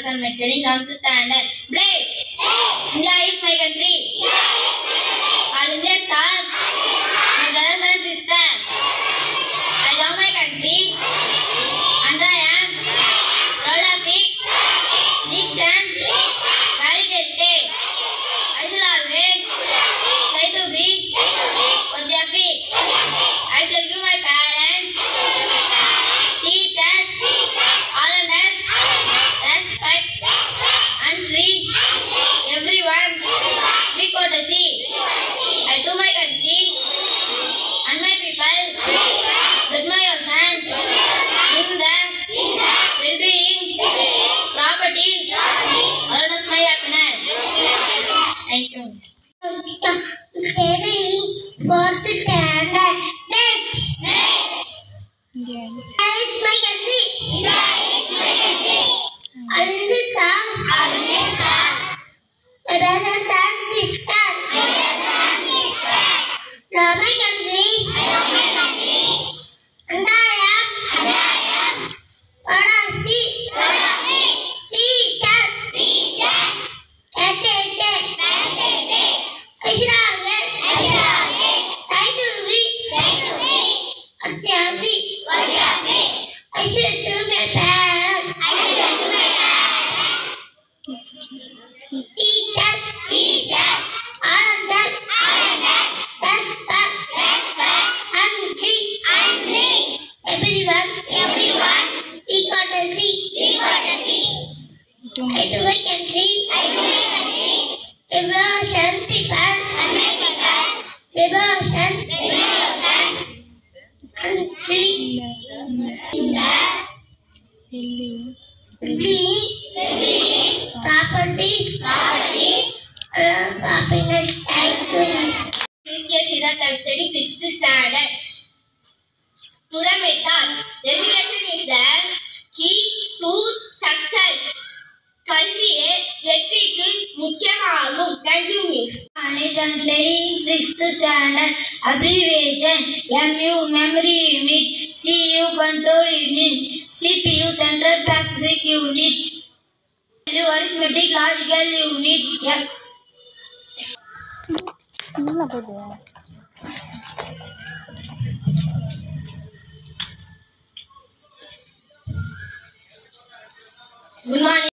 on my studying 7th standard. Blake! India is my country. All Indians are my brothers and sisters. I love my country and I am proud of it. Rich and varied heritage. I should always try to be worthy of it. I shall give my parents, teachers, all others respect and treat everyone with courtesy. I do my country and my people with my ocean in the well-being, property, all of my happiness. Thank you. Fourth standard. Next. India is my country. All Indians are my brothers and sisters. Love my country and I am proud of it. Teachers, I should always try to be worthy of it. I should do my parents, teachers, all others respect and treat everyone with courtesy. I do my country, devotion people, devotion and treat properties, happiness. Thank you. Please get Siddharth. I'm studying 5th standard. Today my thought. Education is the key to success. கல்வியே வெற்றிக்கு முக்கியமாகும். Thank you, Miss. I'm studying 6th standard. Abbreviation MU Memory Unit, CU Control Unit, CPU Central Processing Unit, Arithmetic Logical Unit. Good morning.